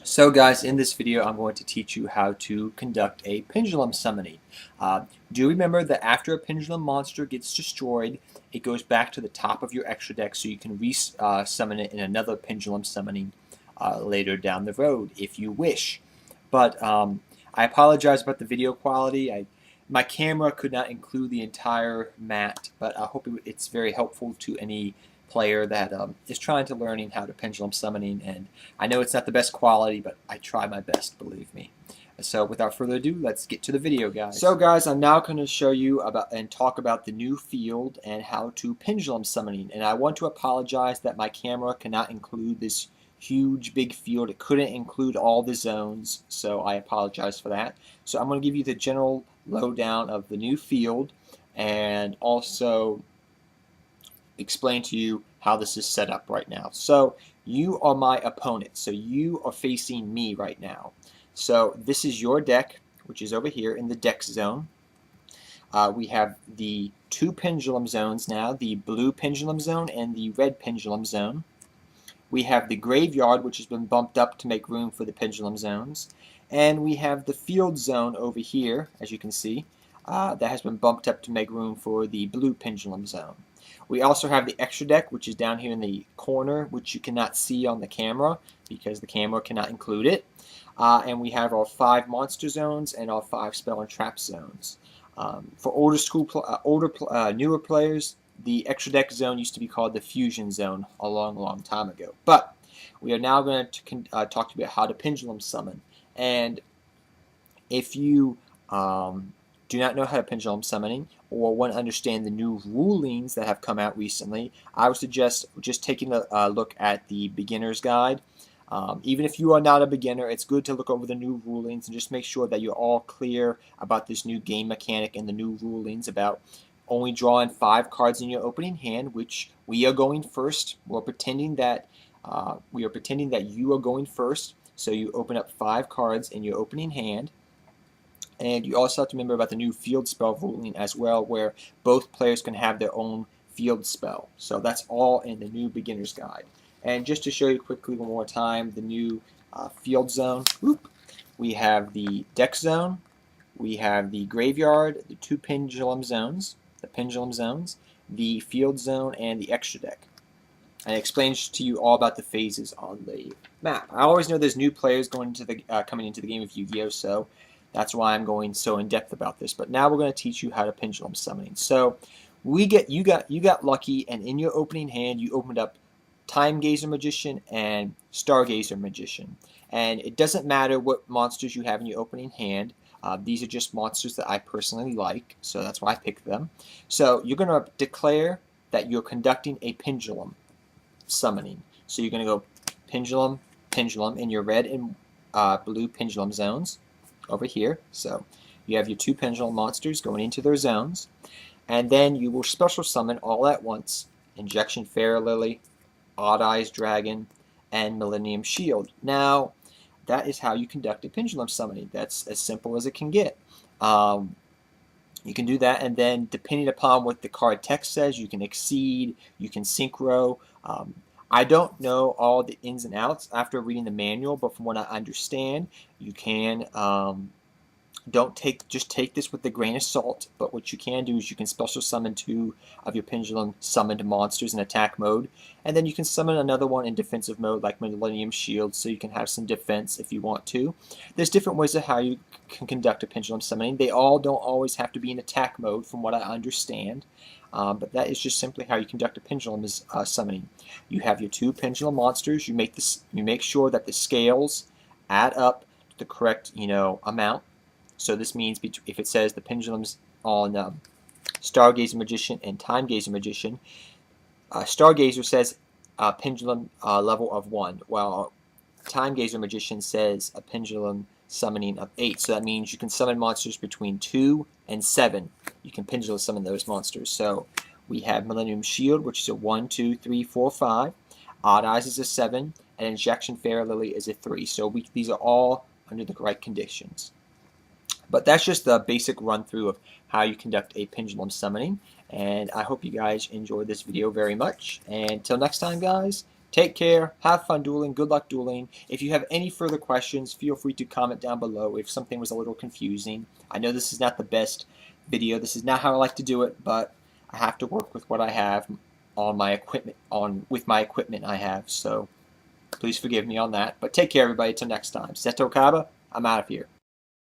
So guys, in this video I'm going to teach you how to conduct a pendulum summoning. Do remember that after a pendulum monster gets destroyed, it goes back to the top of your extra deck so you can summon it in another pendulum summoning later down the road if you wish. But I apologize about the video quality. My camera could not include the entire mat, but I hope it's very helpful to any player that is trying to learning how to pendulum summoning, and I know it's not the best quality, but I try my best, believe me. So without further ado, let's get to the video, guys. So guys, I'm now going to show you about and talk about the new field and how to pendulum summoning. And I want to apologize that my camera cannot include this huge big field. It couldn't include all the zones, so I apologize for that. So I'm going to give you the general lowdown of the new field and also explain to you how this is set up right now. So you are my opponent, so you are facing me right now. So this is your deck, which is over here in the deck zone. We have the two pendulum zones now, the blue pendulum zone and the red pendulum zone. We have the graveyard, which has been bumped up to make room for the pendulum zones. And we have the field zone over here, as you can see, that has been bumped up to make room for the blue pendulum zone. We also have the extra deck, which is down here in the corner, which you cannot see on the camera because the camera cannot include it. And we have our 5 monster zones and our 5 spell and trap zones. For newer players, the extra deck zone used to be called the fusion zone a long time ago. But we are now going to talk to you about how to pendulum summon. And if you do not know how to pendulum summoning or want to understand the new rulings that have come out recently, I would suggest just taking a look at the beginner's guide. Even if you are not a beginner, it's good to look over the new rulings and just make sure that you're all clear about this new game mechanic and the new rulings about only drawing 5 cards in your opening hand, which we are going first. We're pretending that you are going first, so you open up 5 cards in your opening hand. And you also have to remember about the new field spell ruling as well, where both players can have their own field spell. So that's all in the new beginner's guide. And just to show you quickly one more time, the new field zone. We have the deck zone, we have the graveyard, the 2 pendulum zones, the field zone, and the extra deck. And it explains to you all about the phases on the map. I always know there's new players coming into the game of Yu-Gi-Oh! So that's why I'm going so in depth about this. But now we're going to teach you how to pendulum summoning. So you got lucky, and in your opening hand you opened up Time Gazer Magician and Stargazer Magician. And it doesn't matter what monsters you have in your opening hand. These are just monsters that I personally like, so that's why I picked them. So you're going to declare that you're conducting a pendulum summoning. So you're going to go pendulum, pendulum in your red and blue pendulum zones over here. So you have your 2 pendulum monsters going into their zones, and then you will special summon all at once Injection Fairy Lily, Odd Eyes Dragon, and Millennium Shield. Now that is how you conduct a pendulum summoning. That's as simple as it can get. You can do that, and then depending upon what the card text says, you can exceed, you can synchro. I don't know all the ins and outs after reading the manual, but from what I understand, you can just take this with a grain of salt. But what you can do is you can special summon 2 of your pendulum summoned monsters in attack mode, and then you can summon another one in defensive mode like Millennium Shield, so you can have some defense if you want to. There's different ways of how you can conduct a pendulum summoning. They all don't always have to be in attack mode, from what I understand. But that is just simply how you conduct a pendulum summoning. You have your 2 pendulum monsters. You make sure that the scales add up to the correct amount. So this means if it says the pendulums on Stargazer Magician and Time Gazer Magician, Stargazer says pendulum level of 1, while Time Gazer Magician says a pendulum summoning of 8. So that means you can summon monsters between 2 and 7. You can pendulum summon those monsters. So we have Millennium Shield, which is a 1, 2, 3, 4, 5. Odd Eyes is a 7, and Injection Fairy Lily is a 3. So these are all under the right conditions. But that's just the basic run through of how you conduct a pendulum summoning. And I hope you guys enjoyed this video very much. And until next time, guys, Take care, have fun dueling, good luck dueling. If you have any further questions, feel free to comment down below if something was a little confusing. I know this is not the best video, this is not how I like to do it, but I have to work with what I have on my equipment, with my equipment I have, so please forgive me on that. But take care everybody, till next time. Seto Kaba, I'm out of here.